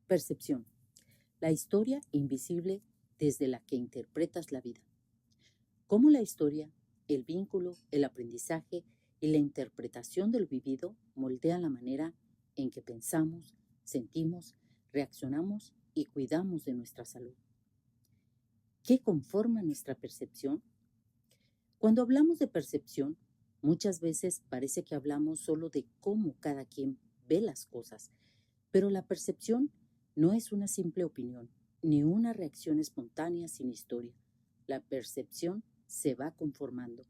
Percepción. La historia invisible desde la que interpretas la vida. Cómo la historia, el vínculo, el aprendizaje y la interpretación de lo vivido moldean la manera en que pensamos, sentimos, reaccionamos y cuidamos de nuestra salud. ¿Qué conforma nuestra percepción? Cuando hablamos de percepción, muchas veces parece que hablamos solo de cómo cada quien ve las cosas, pero la percepción no es una simple opinión, ni una reacción espontánea sin historia. La percepción se va conformando.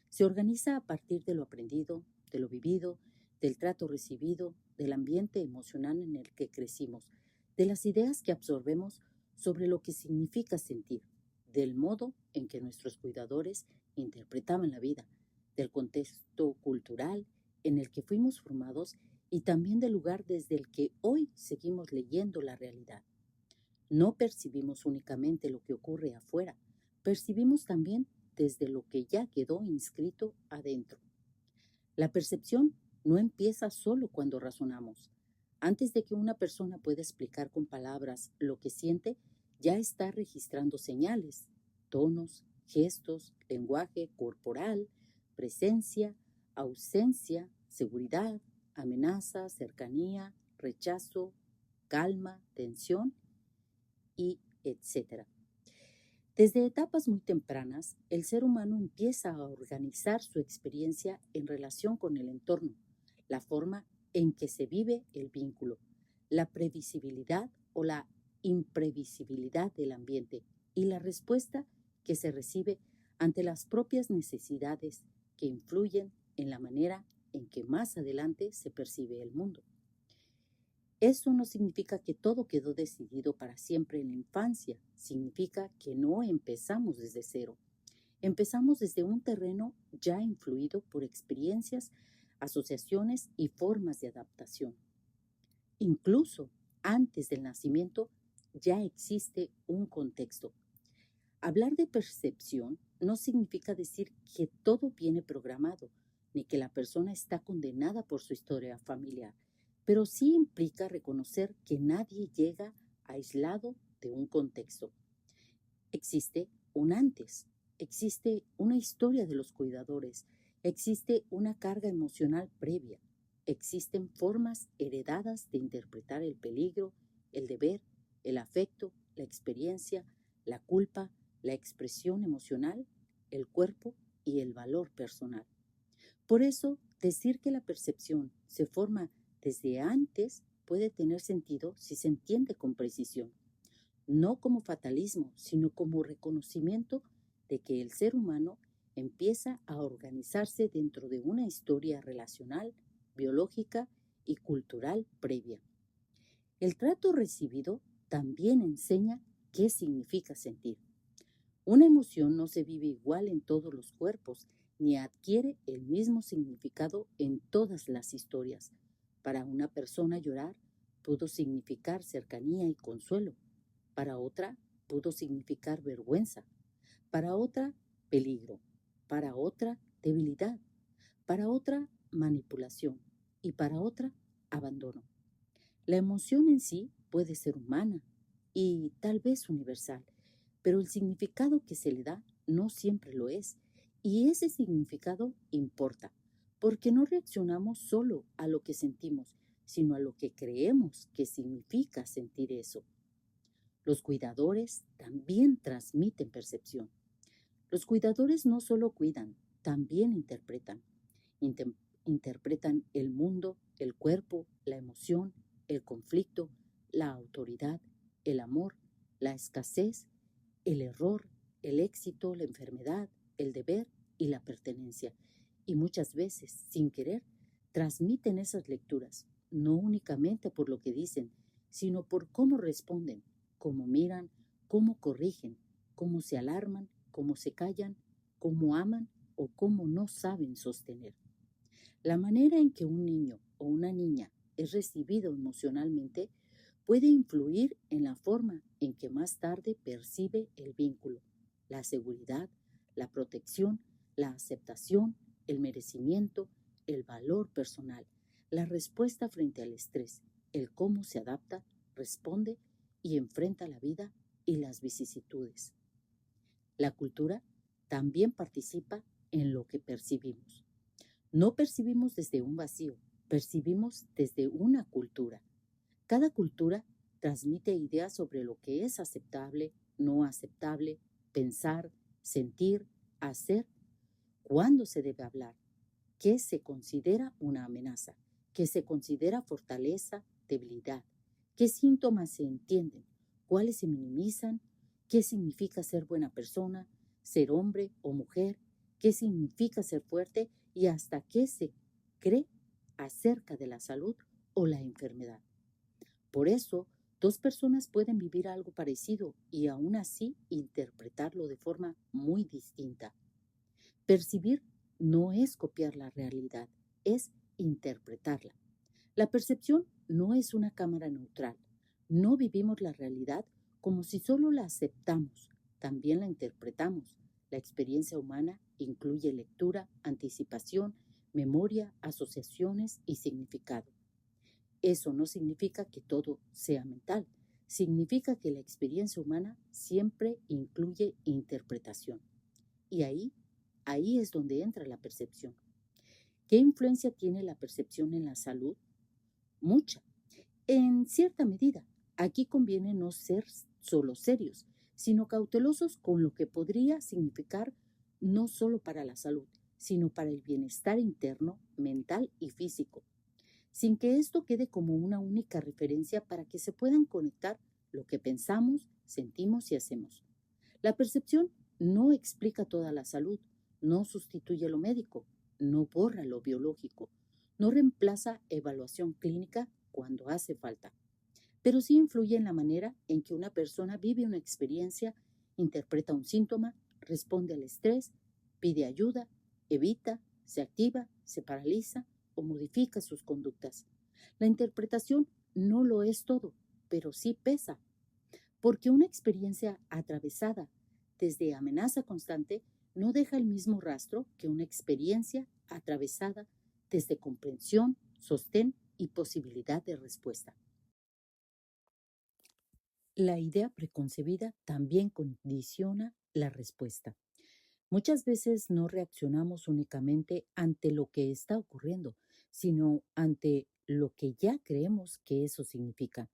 Se organiza a partir de lo aprendido, de lo vivido, del trato recibido, del ambiente emocional en el que crecimos, de las ideas que absorbemos sobre lo que significa sentir, del modo en que nuestros cuidadores interpretaban la vida, del contexto cultural en el que fuimos formados y también del lugar desde el que hoy seguimos leyendo la realidad. No percibimos únicamente lo que ocurre afuera, percibimos también desde lo que ya quedó inscrito adentro. La percepción no empieza solo cuando razonamos. Antes de que una persona pueda explicar con palabras lo que siente, ya está registrando señales, tonos, gestos, lenguaje corporal, presencia, ausencia, seguridad, amenaza, cercanía, rechazo, calma, tensión y etc. Desde etapas muy tempranas, el ser humano empieza a organizar su experiencia en relación con el entorno, la forma en que se vive el vínculo, la previsibilidad o la imprevisibilidad del ambiente y la respuesta que se recibe ante las propias necesidades que influyen en la manera en que más adelante se percibe el mundo. Eso no significa que todo quedó decidido para siempre en la infancia, significa que no empezamos desde cero. Empezamos desde un terreno ya influido por experiencias, asociaciones y formas de adaptación. Incluso antes del nacimiento ya existe un contexto. Hablar de percepción no significa decir que todo viene programado, ni que la persona está condenada por su historia familiar, pero sí implica reconocer que nadie llega aislado de un contexto. Existe un antes, existe una historia de los cuidadores, existe una carga emocional previa, existen formas heredadas de interpretar el peligro, el deber, el afecto, la experiencia, la culpa, la expresión emocional, el cuerpo y el valor personal. Por eso, decir que la percepción se forma desde antes puede tener sentido si se entiende con precisión, no como fatalismo, sino como reconocimiento de que el ser humano empieza a organizarse dentro de una historia relacional, biológica y cultural previa. El trato recibido también enseña qué significa sentir. Una emoción no se vive igual en todos los cuerpos, ni adquiere el mismo significado en todas las historias. Para una persona llorar pudo significar cercanía y consuelo. Para otra pudo significar vergüenza. Para otra, peligro. Para otra, debilidad. Para otra, manipulación. Y para otra, abandono. La emoción en sí puede ser humana y tal vez universal, pero el significado que se le da no siempre lo es, y ese significado importa, porque no reaccionamos solo a lo que sentimos, sino a lo que creemos que significa sentir eso. Los cuidadores también transmiten percepción. Los cuidadores no solo cuidan, también interpretan. Interpretan el mundo, el cuerpo, la emoción, el conflicto, la autoridad, el amor, la escasez, el error, el éxito, la enfermedad, el deber y la pertenencia. Y muchas veces, sin querer, transmiten esas lecturas, no únicamente por lo que dicen, sino por cómo responden, cómo miran, cómo corrigen, cómo se alarman, cómo se callan, cómo aman o cómo no saben sostener. La manera en que un niño o una niña es recibido emocionalmente puede influir en la forma en que más tarde percibe el vínculo, la seguridad, la protección, la aceptación, el merecimiento, el valor personal, la respuesta frente al estrés, el cómo se adapta responde y enfrenta la vida y las vicisitudes. La cultura también participa en lo que percibimos. No percibimos desde un vacío, percibimos desde una cultura. Cada cultura transmite ideas sobre lo que es aceptable, no aceptable, pensar, sentir, hacer, cuándo se debe hablar, qué se considera una amenaza, qué se considera fortaleza, debilidad, qué síntomas se entienden, cuáles se minimizan, qué significa ser buena persona, ser hombre o mujer, qué significa ser fuerte y hasta qué se cree acerca de la salud o la enfermedad. Por eso, dos personas pueden vivir algo parecido y aún así interpretarlo de forma muy distinta. Percibir no es copiar la realidad, es interpretarla. La percepción no es una cámara neutral. No vivimos la realidad como si solo la aceptamos, también la interpretamos. La experiencia humana incluye lectura, anticipación, memoria, asociaciones y significado. Eso no significa que todo sea mental, significa que la experiencia humana siempre incluye interpretación. Y ahí es donde entra la percepción. ¿Qué influencia tiene la percepción en la salud? Mucha. En cierta medida, aquí conviene no ser solo serios, sino cautelosos con lo que podría significar no solo para la salud, sino para el bienestar interno, mental y físico, sin que esto quede como una única referencia para que se puedan conectar lo que pensamos, sentimos y hacemos. La percepción no explica toda la salud, no sustituye lo médico, no borra lo biológico, no reemplaza evaluación clínica cuando hace falta, pero sí influye en la manera en que una persona vive una experiencia, interpreta un síntoma, responde al estrés, pide ayuda, evita, se activa, se paraliza o modifica sus conductas. La interpretación no lo es todo, pero sí pesa, porque una experiencia atravesada desde amenaza constante no deja el mismo rastro que una experiencia atravesada desde comprensión, sostén y posibilidad de respuesta. La idea preconcebida también condiciona la respuesta. Muchas veces no reaccionamos únicamente ante lo que está ocurriendo, sino ante lo que ya creemos que eso significa.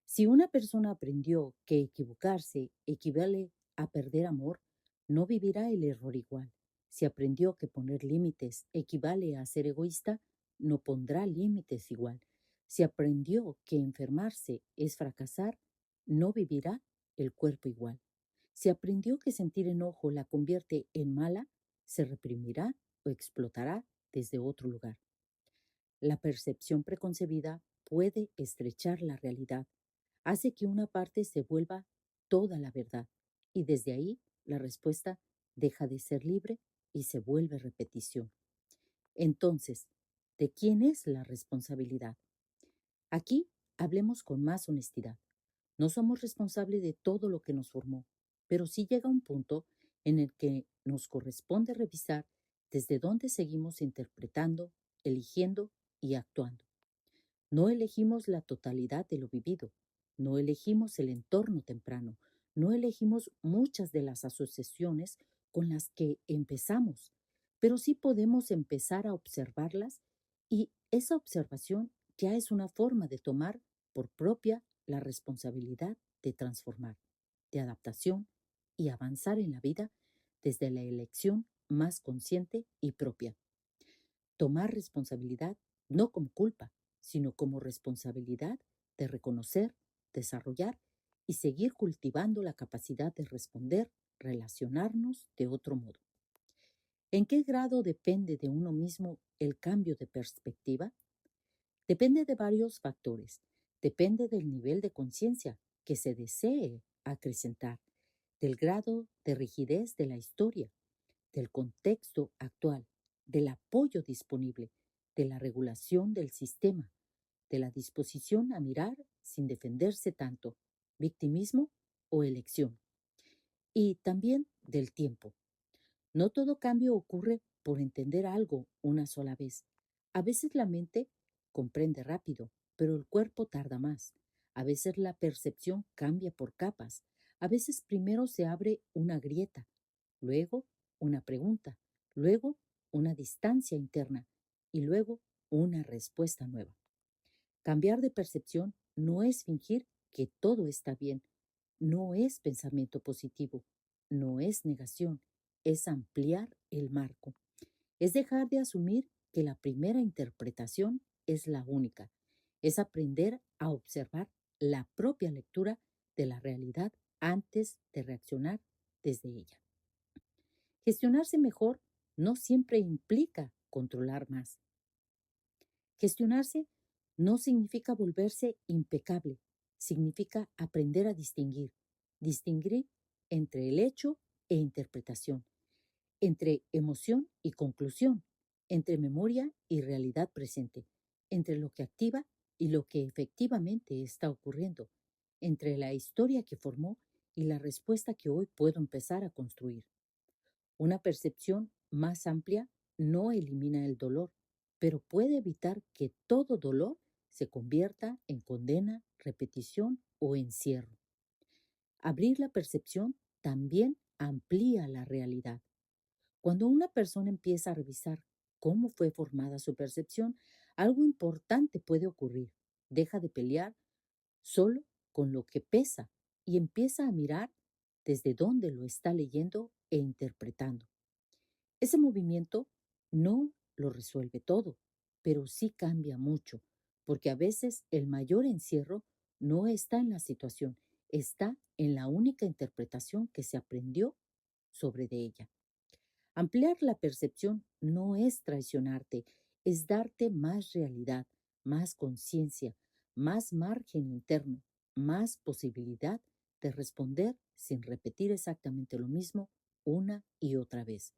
Si una persona aprendió que equivocarse equivale a perder amor, no vivirá el error igual. Si aprendió que poner límites equivale a ser egoísta, no pondrá límites igual. Si aprendió que enfermarse es fracasar, no vivirá el cuerpo igual. Si aprendió que sentir enojo la convierte en mala, se reprimirá o explotará desde otro lugar. La percepción preconcebida puede estrechar la realidad, hace que una parte se vuelva toda la verdad y desde ahí la respuesta deja de ser libre y se vuelve repetición. Entonces, ¿de quién es la responsabilidad? Aquí hablemos con más honestidad. No somos responsables de todo lo que nos formó, pero sí llega un punto en el que nos corresponde revisar desde dónde seguimos interpretando, eligiendo y actuando. No elegimos la totalidad de lo vivido, no elegimos el entorno temprano, no elegimos muchas de las asociaciones con las que empezamos, pero sí podemos empezar a observarlas y esa observación ya es una forma de tomar por propia la responsabilidad de transformar, de adaptación y avanzar en la vida desde la elección más consciente y propia. Tomar responsabilidad no como culpa, sino como responsabilidad de reconocer, desarrollar y seguir cultivando la capacidad de responder, relacionarnos de otro modo. ¿En qué grado depende de uno mismo el cambio de perspectiva? Depende de varios factores. Depende del nivel de conciencia que se desee acrecentar, del grado de rigidez de la historia, del contexto actual, del apoyo disponible, de la regulación del sistema, de la disposición a mirar sin defenderse tanto, victimismo o elección, y también del tiempo. No todo cambio ocurre por entender algo una sola vez. A veces la mente comprende rápido, pero el cuerpo tarda más. A veces la percepción cambia por capas. A veces primero se abre una grieta, luego una pregunta, luego una distancia interna y luego una respuesta nueva. Cambiar de percepción no es fingir que todo está bien, no es pensamiento positivo, no es negación, es ampliar el marco. Es dejar de asumir que la primera interpretación es la única. Es aprender a observar la propia lectura de la realidad antes de reaccionar desde ella. Gestionarse mejor no siempre implica controlar más. Gestionarse no significa volverse impecable, significa aprender a distinguir entre el hecho e interpretación, entre emoción y conclusión, entre memoria y realidad presente, entre lo que activa y lo que efectivamente está ocurriendo, entre la historia que formó y la respuesta que hoy puedo empezar a construir. Una percepción más amplia no elimina el dolor, pero puede evitar que todo dolor se convierta en condena, repetición o encierro. Abrir la percepción también amplía la realidad. Cuando una persona empieza a revisar cómo fue formada su percepción, algo importante puede ocurrir. Deja de pelear solo con lo que pesa y empieza a mirar desde dónde lo está leyendo e interpretando. Ese movimiento no lo resuelve todo, pero sí cambia mucho, porque a veces el mayor encierro no está en la situación, está en la única interpretación que se aprendió sobre de ella. Ampliar la percepción no es traicionarte, es darte más realidad, más conciencia, más margen interno, más posibilidad de responder sin repetir exactamente lo mismo una y otra vez.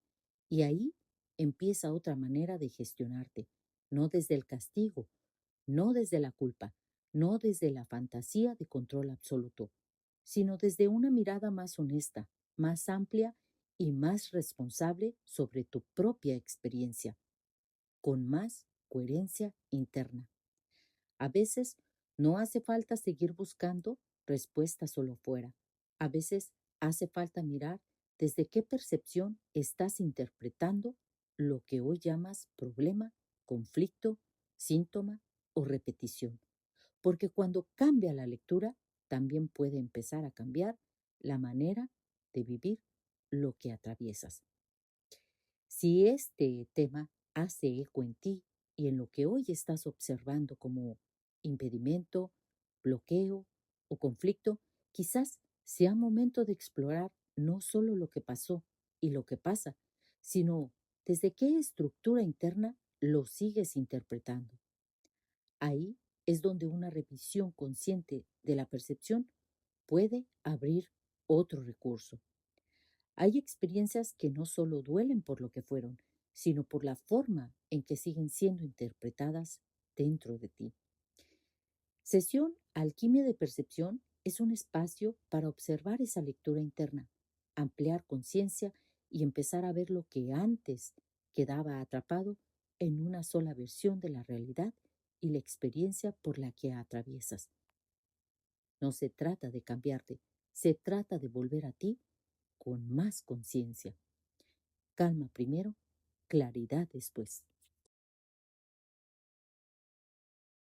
Y ahí empieza otra manera de gestionarte, no desde el castigo, no desde la culpa, no desde la fantasía de control absoluto, sino desde una mirada más honesta, más amplia y más responsable sobre tu propia experiencia, con más coherencia interna. A veces no hace falta seguir buscando respuestas solo fuera. A veces hace falta mirar desde qué percepción estás interpretando lo que hoy llamas problema, conflicto, síntoma o repetición. Porque cuando cambia la lectura, también puede empezar a cambiar la manera de vivir lo que atraviesas. Si este tema hace eco en ti y en lo que hoy estás observando como impedimento, bloqueo o conflicto, quizás sea momento de explorar no solo lo que pasó y lo que pasa, sino desde qué estructura interna lo sigues interpretando. Ahí es donde una revisión consciente de la percepción puede abrir otro recurso. Hay experiencias que no solo duelen por lo que fueron, sino por la forma en que siguen siendo interpretadas dentro de ti. Sesión Alquimia de Percepción es un espacio para observar esa lectura interna, ampliar conciencia y empezar a ver lo que antes quedaba atrapado en una sola versión de la realidad y la experiencia por la que atraviesas. No se trata de cambiarte, se trata de volver a ti con más conciencia. Calma primero, claridad después.